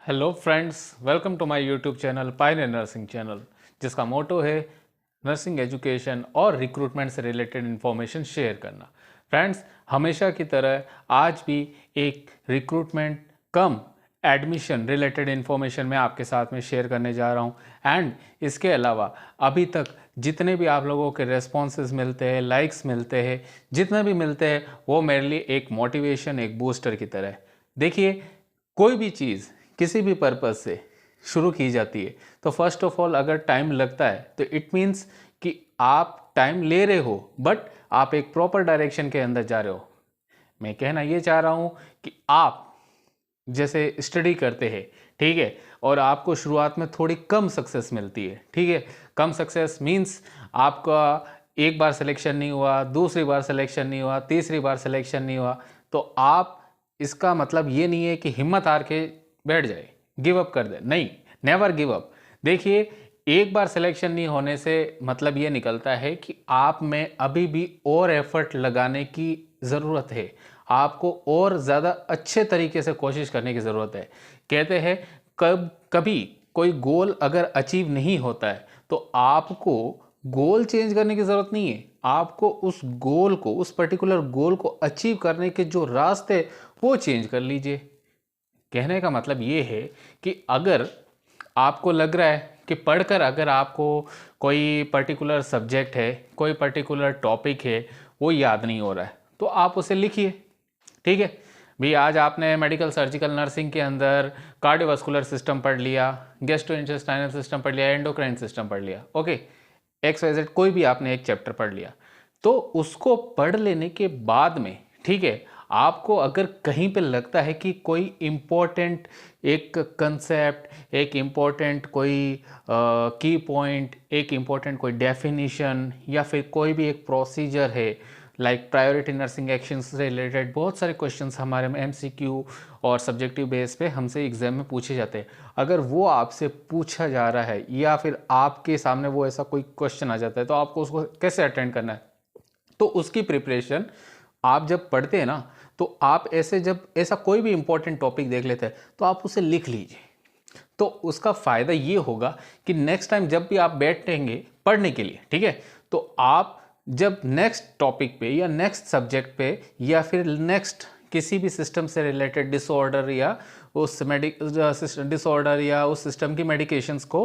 Hello friends, welcome to my YouTube channel pioneer nursing channel, जिसका motto है nursing education और recruitment से related information share करना। Friends, हमेशा की तरह आज भी एक recruitment cum admission related information मैं आपके साथ में शेयर करने जा रहा हूँ। एंड इसके अलावा अभी तक जितने भी आप लोगों के रेस्पॉन्सेज मिलते हैं, लाइक्स मिलते हैं, जितने भी मिलते हैं, वो मेरे लिए एक मोटिवेशन, एक बूस्टर की तरह है। देखिए, कोई भी चीज़ किसी भी पर्पज़ से शुरू की जाती है तो फर्स्ट ऑफ ऑल अगर टाइम लगता है तो इट मीन्स कि आप टाइम ले रहे हो, बट आप एक प्रॉपर डायरेक्शन के अंदर जा रहे हो। मैं कहना ये चाह रहा हूँ कि आप जैसे स्टडी करते हैं, ठीक है, और आपको शुरुआत में थोड़ी कम सक्सेस मिलती है, ठीक है। कम सक्सेस मीन्स आपका एक बार सिलेक्शन नहीं हुआ, दूसरी बार सिलेक्शन नहीं हुआ, तीसरी बार सिलेक्शन नहीं हुआ, तो आप इसका मतलब ये नहीं है कि हिम्मत हार के बैठ जाए, गिव अप कर दे, नहीं, नेवर गिव अप। देखिए, एक बार सिलेक्शन नहीं होने से मतलब ये निकलता है कि आप में अभी भी और एफर्ट लगाने की ज़रूरत है, आपको और ज़्यादा अच्छे तरीके से कोशिश करने की ज़रूरत है। कहते हैं कभी कोई गोल अगर अचीव नहीं होता है तो आपको गोल चेंज करने की ज़रूरत नहीं है, आपको उस गोल को, उस पर्टिकुलर गोल को अचीव करने के जो रास्ते वो चेंज कर लीजिए। कहने का मतलब ये है कि अगर आपको लग रहा है कि पढ़कर अगर आपको कोई पर्टिकुलर सब्जेक्ट है, कोई पर्टिकुलर टॉपिक है, वो याद नहीं हो रहा है, तो आप उसे लिखिए, ठीक है। भी आज आपने मेडिकल सर्जिकल नर्सिंग के अंदर कार्डियोवास्कुलर सिस्टम पढ़ लिया, गैस्ट्रोइंटेस्टाइनल सिस्टम पढ़ लिया, एंडोक्राइन सिस्टम पढ़ लिया, ओके, एक्स वाई जेड कोई भी आपने एक चैप्टर पढ़ लिया, तो उसको पढ़ लेने के बाद में, ठीक है, आपको अगर कहीं पे लगता है कि कोई इम्पोर्टेंट एक कंसेप्ट, एक इम्पोर्टेंट कोई की पॉइंट, एक इम्पोर्टेंट कोई डेफिनेशन या फिर कोई भी एक प्रोसीजर है, लाइक प्रायोरिटी नर्सिंग एक्शन से रिलेटेड बहुत सारे क्वेश्चंस हमारे में एमसीक्यू और सब्जेक्टिव बेस पे हमसे एग्जाम में पूछे जाते हैं। अगर वो आपसे पूछा जा रहा है या फिर आपके सामने वो ऐसा कोई क्वेश्चन आ जाता है, तो आपको उसको कैसे अटेंड करना है, तो उसकी प्रिपरेशन आप जब पढ़ते हैं ना, तो आप ऐसे जब ऐसा कोई भी इंपॉर्टेंट टॉपिक देख लेते हैं तो आप उसे लिख लीजिए। तो उसका फ़ायदा ये होगा कि नेक्स्ट टाइम जब भी आप बैठेंगे पढ़ने के लिए, ठीक है, तो आप जब नेक्स्ट टॉपिक पे या नेक्स्ट सब्जेक्ट पे या फिर नेक्स्ट किसी भी सिस्टम से रिलेटेड डिसऑर्डर या उस डिसऑर्डर या उस सिस्टम की मेडिकेशंस को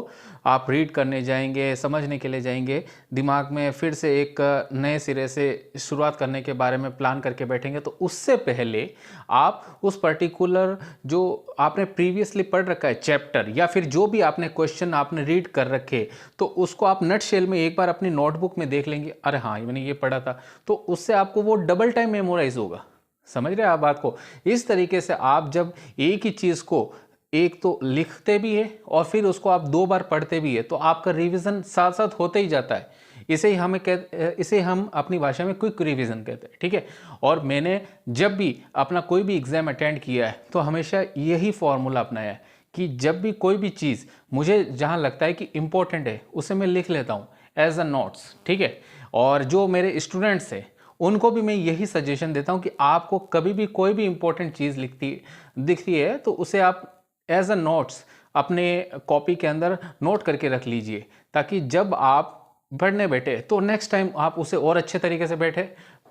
आप रीड करने जाएंगे, समझने के लिए जाएंगे, दिमाग में फिर से एक नए सिरे से शुरुआत करने के बारे में प्लान करके बैठेंगे, तो उससे पहले आप उस पर्टिकुलर जो आपने प्रीवियसली पढ़ रखा है चैप्टर या फिर जो भी आपने क्वेश्चन आपने रीड कर रखे, तो उसको आप नट शेल में एक बार अपनी नोटबुक में देख लेंगे, अरे हाँ मैंने ये पढ़ा था, तो उससे आपको वो डबल टाइम मेमोराइज होगा। समझ रहे हैं आप बात को? इस तरीके से आप जब एक ही चीज़ को एक तो लिखते भी है और फिर उसको आप दो बार पढ़ते भी है, तो आपका रिवीजन साथ साथ होते ही जाता है। इसे हम अपनी भाषा में क्विक रिवीजन कहते हैं, ठीक है। और मैंने जब भी अपना कोई भी एग्जाम अटेंड किया है तो हमेशा यही फॉर्मूला अपनाया है कि जब भी कोई भी चीज़ मुझे जहाँ लगता है कि इम्पोर्टेंट है उसे मैं लिख लेता हूँ एज अ नोट्स, ठीक है। और जो मेरे स्टूडेंट्स हैं उनको भी मैं यही सजेशन देता हूँ कि आपको कभी भी कोई भी इंपॉर्टेंट चीज़ दिखती है तो उसे आप एज अ नोट्स अपने कॉपी के अंदर नोट करके रख लीजिए, ताकि जब आप पढ़ने बैठे तो नेक्स्ट टाइम आप उसे और अच्छे तरीके से बैठे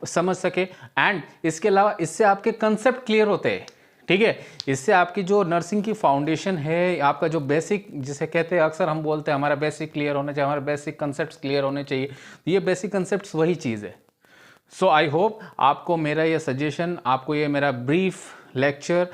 समझ सके। एंड इसके अलावा इससे आपके कंसेप्ट क्लियर होते हैं, ठीक है। इससे आपकी जो नर्सिंग की फाउंडेशन है, आपका जो बेसिक जिसे कहते हैं, अक्सर हम बोलते हैं हमारा बेसिक क्लियर होना चाहिए, हमारे बेसिक कंसेप्ट क्लियर होने चाहिए, तो ये बेसिक कंसेप्ट वही चीज़ है। सो आई होप आपको मेरा ये सजेशन, आपको ये मेरा brief lecture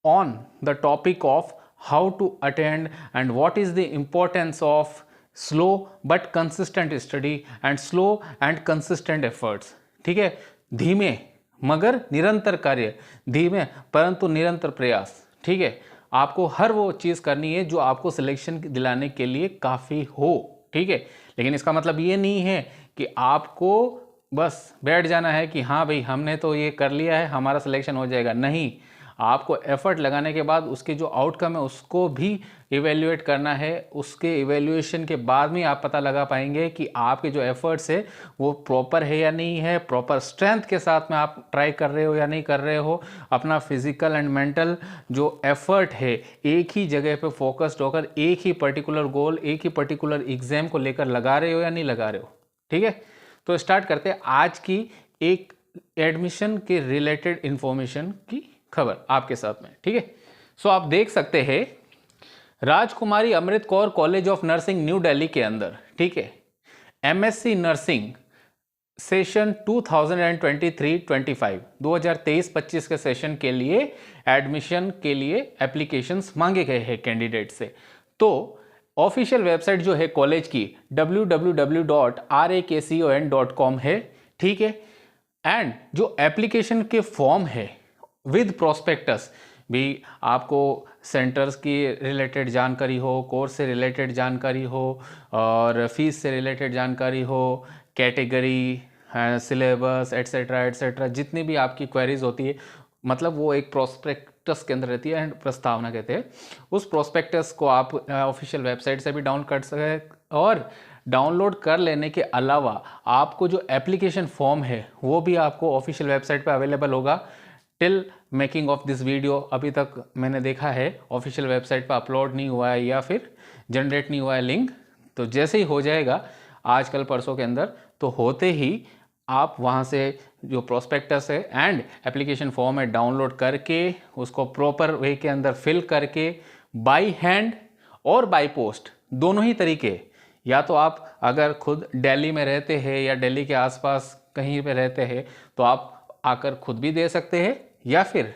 on the topic of how to attend and what is the importance of slow but consistent study and slow and consistent efforts, ठीक है। धीमे मगर निरंतर कार्य, धीमे परंतु निरंतर प्रयास, ठीक है। आपको हर वो चीज़ करनी है जो आपको सिलेक्शन दिलाने के लिए काफ़ी हो, ठीक है। लेकिन इसका मतलब ये नहीं है कि आपको बस बैठ जाना है कि हाँ भाई हमने तो ये कर लिया है, हमारा सिलेक्शन हो जाएगा। नहीं, आपको एफर्ट लगाने के बाद उसके जो आउटकम है उसको भी इवेल्युएट करना है। उसके इवेल्युएशन के बाद में आप पता लगा पाएंगे कि आपके जो एफर्ट्स है वो प्रॉपर है या नहीं है, प्रॉपर स्ट्रेंथ के साथ में आप ट्राई कर रहे हो या नहीं कर रहे हो, अपना फिजिकल एंड मेंटल जो एफर्ट है एक ही जगह पे फोकस्ड होकर एक ही पर्टिकुलर गोल, एक ही पर्टिकुलर एग्जाम को लेकर लगा रहे हो या नहीं लगा रहे हो। ठीक है, तो स्टार्ट करते हैं आज की एक एडमिशन के रिलेटेड इंफॉर्मेशन की खबर आपके साथ में। ठीक है, सो आप देख सकते हैं Rajkumari Amrit Kaur college of nursing New Delhi के अंदर, ठीक है, एमएससी नर्सिंग सेशन 2023-25 2023-25 के सेशन के लिए एडमिशन के लिए एप्लीकेशंस मांगे गए हैं कैंडिडेट से। तो ऑफिशियल वेबसाइट जो है कॉलेज की www.rakcon.com है। ठीक है, एंड जो एप्लीकेशन के फॉर्म है विद प्रोस्पेक्टस भी, आपको सेंटर्स की रिलेटेड जानकारी हो, कोर्स से रिलेटेड जानकारी हो और फीस से रिलेटेड जानकारी हो, कैटेगरी, सिलेबस एट्सेट्रा एट्सेट्रा, जितनी भी आपकी क्वेरीज होती है, मतलब वो एक प्रोस्पेक्टस के अंदर रहती है एंड प्रस्तावना कहते हैं। उस प्रोस्पेक्टस को आप ऑफिशियल वेबसाइट से भी डाउनलोड कर सकते और डाउनलोड कर लेने के अलावा आपको जो एप्लीकेशन फॉर्म है वो भी आपको ऑफिशियल वेबसाइट पे अवेलेबल होगा। Till making of this video अभी तक मैंने देखा है ऑफिशियल वेबसाइट पर अपलोड नहीं हुआ है या फिर जनरेट नहीं हुआ है लिंक। तो जैसे ही हो जाएगा आजकल परसों के अंदर, तो होते ही आप वहाँ से जो प्रोस्पेक्टस है एंड एप्लीकेशन फॉर्म है डाउनलोड करके उसको प्रॉपर वे के अंदर फिल करके बाई हैंड और बाई पोस्ट दोनों ही तरीके, या तो आप अगर खुद दिल्ली में रहते हैं या दिल्ली के आसपास कहीं पे रहते हैं तो आप आकर खुद भी दे सकते हैं, या फिर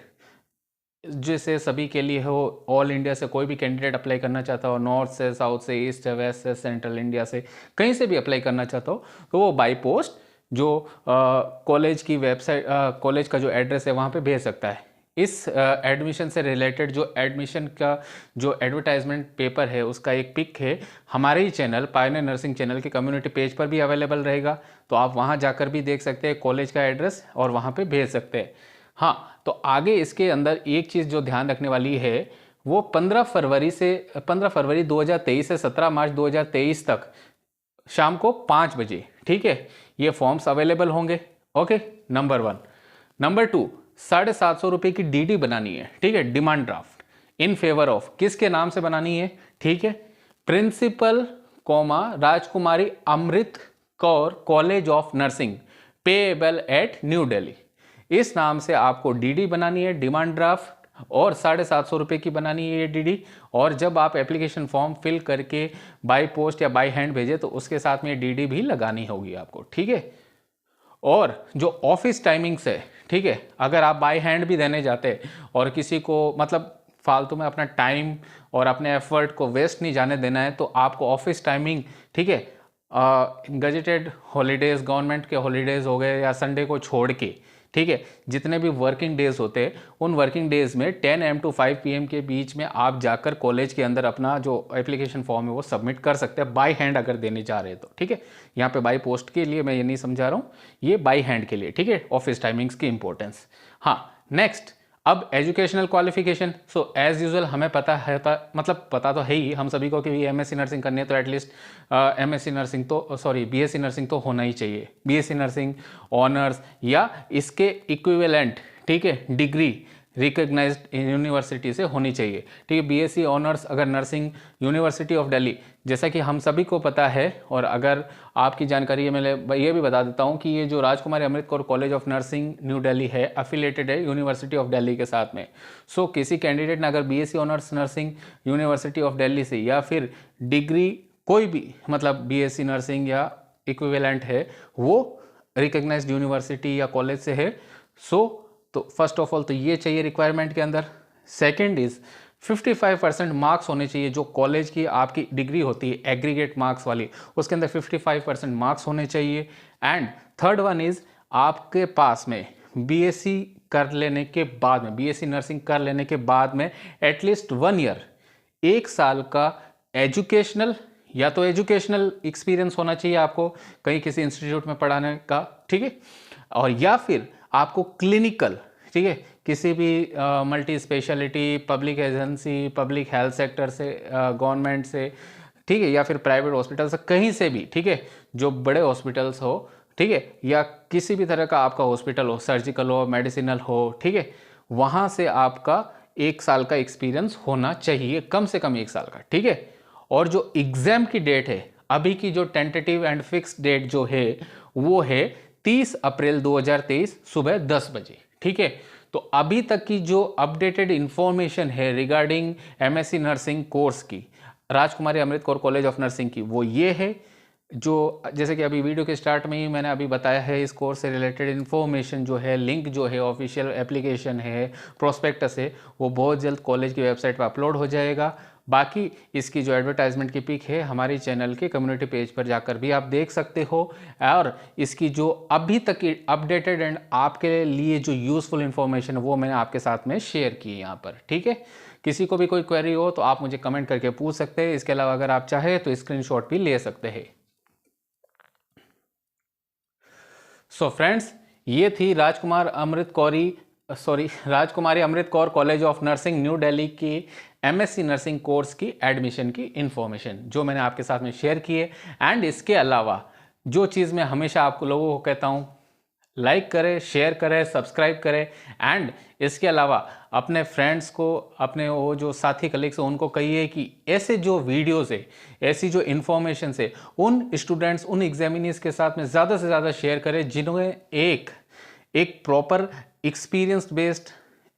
जैसे सभी के लिए हो, ऑल इंडिया से कोई भी कैंडिडेट अप्लाई करना चाहता हो, नॉर्थ से, साउथ से, ईस्ट से, वेस्ट से, सेंट्रल इंडिया से, कहीं से भी अप्लाई करना चाहता हो तो वो बाय पोस्ट जो कॉलेज की वेबसाइट, कॉलेज का जो एड्रेस है वहाँ पे भेज सकता है। इस एडमिशन से रिलेटेड जो एडमिशन का जो एडवर्टाइजमेंट पेपर है उसका एक पिक है हमारे ही चैनल पायनियर नर्सिंग चैनल के कम्युनिटी पेज पर भी अवेलेबल रहेगा, तो आप वहाँ जाकर भी देख सकते हैं कॉलेज का एड्रेस और वहाँ पे भेज सकते हैं। हाँ, तो आगे इसके अंदर एक चीज़ जो ध्यान रखने वाली है वो 15 फरवरी 2023 से 17 मार्च 2023 तक शाम को 5 बजे, ठीक है, ये फॉर्म्स अवेलेबल होंगे। Okay, number 1। नंबर 2, 750 रुपये की डीडी बनानी है, ठीक है, demand draft in favour of, किसके नाम से बनानी है, ठीक है, principal Rajkumari Amrit Kaur college of nursing payable at New Delhi, इस नाम से आपको डीडी बनानी है, डिमांड ड्राफ्ट, और 750 रुपये की बनानी है ये डीडी। और जब आप एप्लीकेशन फॉर्म फिल करके बाय पोस्ट या बाय हैंड भेजे तो उसके साथ में ये डीडी भी लगानी होगी आपको, ठीक है। और जो ऑफिस टाइमिंग्स है, ठीक है, अगर आप बाय हैंड भी देने जाते और किसी को मतलब फालतू में अपना टाइम और अपने एफर्ट को वेस्ट नहीं जाने देना है, तो आपको ऑफिस टाइमिंग, ठीक है, गजेटेड हॉलीडेज, गवर्नमेंट के हॉलीडेज हो गए या संडे को छोड़ के, ठीक है, जितने भी वर्किंग डेज होते हैं उन वर्किंग डेज में 10 AM to 5 PM के बीच में आप जाकर कॉलेज के अंदर अपना जो एप्लीकेशन फॉर्म है वो सबमिट कर सकते हैं, बाय हैंड अगर देने जा रहे हैं तो, ठीक है। यहाँ पे बाय पोस्ट के लिए मैं ये नहीं समझा रहा हूँ, ये बाय हैंड के लिए, ठीक है, ऑफिस टाइमिंग्स की इंपॉर्टेंस। हाँ, नेक्स्ट, अब educational qualification. So as usual हमें पता है, मतलब पता तो है ही हम सभी को कि एमएससी नर्सिंग करनी है तो एटलीस्ट एमएससी नर्सिंग तो बीएससी नर्सिंग तो होना ही चाहिए, बीएससी नर्सिंग ऑनर्स या इसके इक्विवेलेंट, ठीक है, डिग्री रिकग्नाइज्ड यूनिवर्सिटी से होनी चाहिए, ठीक है। बीएससी ऑनर्स अगर नर्सिंग यूनिवर्सिटी ऑफ दिल्ली, जैसा कि हम सभी को पता है, और अगर आपकी जानकारी है मैं ये भी बता देता हूँ कि ये जो Rajkumari Amrit Kaur college of nursing New Delhi है अफिलिएटेड है यूनिवर्सिटी ऑफ दिल्ली के साथ में। सो किसी कैंडिडेट ने अगर BSc honours nursing university of Delhi से या फिर डिग्री कोई भी मतलब बीएससी नर्सिंग या इक्विवेलेंट है वो रिकग्नाइज्ड यूनिवर्सिटी या कॉलेज से है, सो तो फर्स्ट ऑफ ऑल तो ये चाहिए रिक्वायरमेंट के अंदर। सेकंड इज 55% मार्क्स होने चाहिए, जो कॉलेज की आपकी डिग्री होती है एग्रीगेट मार्क्स वाली, उसके अंदर 55% मार्क्स होने चाहिए। एंड थर्ड वन इज आपके पास में बीएससी कर लेने के बाद में, बीएससी नर्सिंग कर लेने के बाद में एटलीस्ट 1 ईयर, 1 साल का एजुकेशनल या तो एजुकेशनल एक्सपीरियंस होना चाहिए आपको कहीं किसी इंस्टीट्यूट में पढ़ाने का, ठीक है, और या फिर आपको क्लिनिकल, ठीक है, किसी भी multi speciality public agency, public health sector से, गवर्नमेंट से, ठीक है, या फिर प्राइवेट हॉस्पिटल से, कहीं से भी, ठीक है, जो बड़े हॉस्पिटल्स हो, ठीक है, या किसी भी तरह का आपका हॉस्पिटल हो, सर्जिकल हो, मेडिसिनल हो, ठीक है, वहाँ से आपका 1 साल का एक्सपीरियंस होना चाहिए, कम से कम 1 साल का, ठीक है। और जो एग्ज़ाम की डेट है, अभी की जो टेंटेटिव एंड फिक्स डेट जो है वो है 30 अप्रैल 2023 सुबह 10 बजे, ठीक है। तो अभी तक की जो अपडेटेड इंफॉर्मेशन है रिगार्डिंग एमएससी नर्सिंग कोर्स की, राजकुमारी Amrit Kaur college of nursing की, वो ये है, जो जैसे कि अभी वीडियो के स्टार्ट में ही मैंने अभी बताया है, इस कोर्स से रिलेटेड इन्फॉर्मेशन जो है, लिंक जो है, ऑफिशियल एप्लीकेशन है, प्रोस्पेक्टस है, वो बहुत जल्द कॉलेज की वेबसाइट पर अपलोड हो जाएगा। बाकी इसकी जो एडवर्टाइजमेंट की पिक है हमारे चैनल के कम्युनिटी पेज पर जाकर भी आप देख सकते हो, और इसकी जो अभी तक की अपडेटेड एंड आपके लिए जो यूज़फुल इन्फॉर्मेशन है वो मैंने आपके साथ में शेयर की है यहाँ पर, ठीक है। किसी को भी कोई क्वेरी हो तो आप मुझे कमेंट करके पूछ सकते हैं। इसके अलावा अगर आप चाहें तो स्क्रीनशॉट भी ले सकते हैं। सो फ्रेंड्स, ये थी Rajkumari Amrit Kaur college of nursing New Delhi की एमएससी नर्सिंग कोर्स की एडमिशन की इन्फॉर्मेशन जो मैंने आपके साथ में शेयर की है। एंड इसके अलावा जो चीज़ मैं हमेशा आपको लोगों को कहता हूँ, लाइक करें, शेयर करें, सब्सक्राइब करें, एंड इसके अलावा अपने फ्रेंड्स को, अपने वो जो साथी कलीग्स हैं उनको कहिए कि ऐसे जो वीडियोस है, ऐसी जो इन्फॉर्मेशन है, उन स्टूडेंट्स, उन एग्जामिनीज के साथ में ज़्यादा से ज़्यादा शेयर करें जिन्होंने एक प्रॉपर एक्सपीरियंस बेस्ड,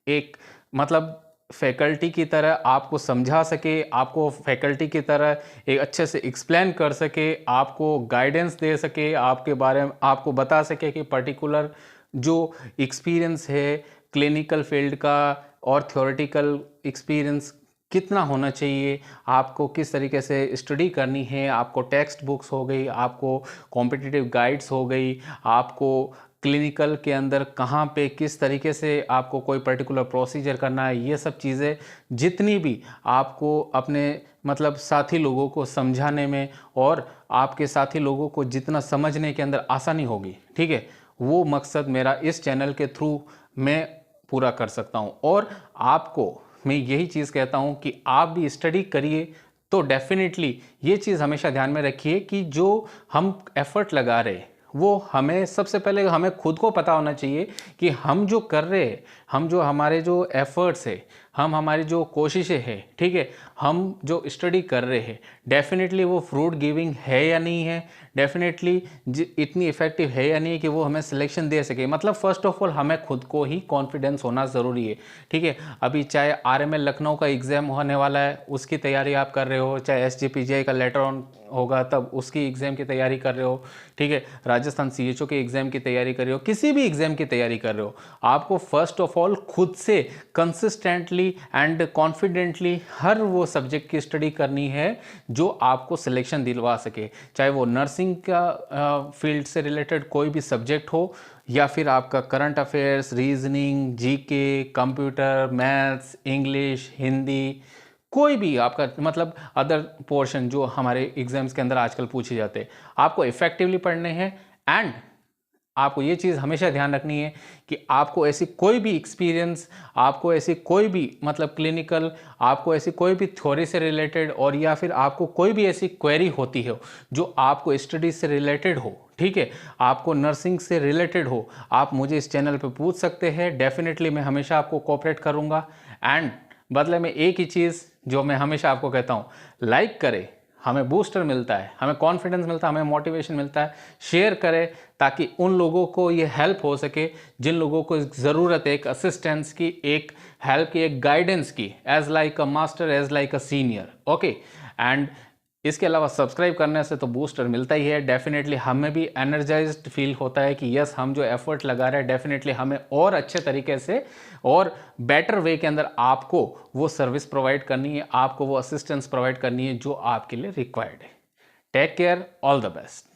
एक मतलब फैकल्टी की तरह आपको समझा सके, आपको फैकल्टी की तरह एक अच्छे से एक्सप्लेन कर सके, आपको गाइडेंस दे सके, आपके बारे में आपको बता सके कि पर्टिकुलर जो एक्सपीरियंस है क्लिनिकल फील्ड का और थ्योरेटिकल एक्सपीरियंस कितना होना चाहिए, आपको किस तरीके से स्टडी करनी है, आपको टेक्स्ट बुक्स हो गई, आपको कॉम्पिटिटिव गाइड्स हो गई, आपको क्लिनिकल के अंदर कहाँ पे किस तरीके से आपको कोई पर्टिकुलर प्रोसीजर करना है, ये सब चीज़ें जितनी भी आपको अपने मतलब साथी लोगों को समझाने में और आपके साथी लोगों को जितना समझने के अंदर आसानी होगी, ठीक है, वो मकसद मेरा इस चैनल के थ्रू मैं पूरा कर सकता हूँ। और आपको मैं यही चीज़ कहता हूँ कि आप भी स्टडी करिए, तो डेफिनेटली ये चीज़ हमेशा ध्यान में रखिए कि जो हम एफर्ट लगा रहे हैं वो हमें सबसे पहले हमें खुद को पता होना चाहिए कि हम जो कर रहे हैं, हम जो हमारे जो एफर्ट्स है, हम हमारी जो कोशिशें हैं, ठीक है, हम जो स्टडी कर रहे हैं डेफिनेटली वो फ्रूट गिविंग है या नहीं है, डेफिनेटली इतनी इफेक्टिव है या नहीं कि वो हमें सिलेक्शन दे सके। मतलब फर्स्ट ऑफ ऑल हमें खुद को ही कॉन्फिडेंस होना ज़रूरी है, ठीक है। अभी चाहे आरएमएल लखनऊ का एग्ज़ाम होने वाला है, उसकी तैयारी आप कर रहे हो, चाहे एसजीपीजीआई का लेटर ऑन होगा तब उसकी एग्ज़ाम की तैयारी कर रहे हो, ठीक है, राजस्थान सीएचओ के एग्ज़ाम की तैयारी कर रहे हो, किसी भी एग्ज़ाम की तैयारी कर रहे हो, आपको फर्स्ट ऑफ ऑल खुद से कंसिस्टेंटली एंड कॉन्फिडेंटली हर वो सब्जेक्ट की स्टडी करनी है जो आपको सिलेक्शन दिलवा सके, चाहे वो नर्सिंग का फील्ड से रिलेटेड कोई भी सब्जेक्ट हो या फिर आपका current affairs, reasoning, GK, computer, maths, English, Hindi, कोई भी आपका मतलब अदर पोर्शन जो हमारे एग्जाम्स के अंदर आजकल पूछे जाते हैं, आपको इफेक्टिवली पढ़ने हैं। एंड आपको ये चीज़ हमेशा ध्यान रखनी है कि आपको ऐसी कोई भी एक्सपीरियंस, आपको ऐसी कोई भी मतलब क्लिनिकल, आपको ऐसी कोई भी थ्योरी से रिलेटेड और या फिर आपको कोई भी ऐसी क्वेरी होती हो जो आपको स्टडी से रिलेटेड हो, ठीक है, आपको नर्सिंग से रिलेटेड हो, आप मुझे इस चैनल पे पूछ सकते हैं। डेफिनेटली मैं हमेशा आपको कोऑपरेट करूँगा। एंड बदले में एक ही चीज़ जो मैं हमेशा आपको कहता हूँ, लाइक करें, हमें बूस्टर मिलता है, हमें कॉन्फिडेंस मिलता है, हमें मोटिवेशन मिलता है। शेयर करें ताकि उन लोगों को ये हेल्प हो सके जिन लोगों को ज़रूरत है एक असिस्टेंस की, एक हेल्प की, एक गाइडेंस की, as like a master, as like a senior. Okay, and इसके अलावा सब्सक्राइब करने से तो बूस्टर मिलता ही है। डेफिनेटली हमें भी एनर्जाइज्ड फील होता है कि यस, हम जो एफर्ट लगा रहे हैं डेफिनेटली हमें और अच्छे तरीके से और बेटर वे के अंदर आपको वो सर्विस प्रोवाइड करनी है, आपको वो असिस्टेंस प्रोवाइड करनी है जो आपके लिए रिक्वायर्ड है। Take care, all the best.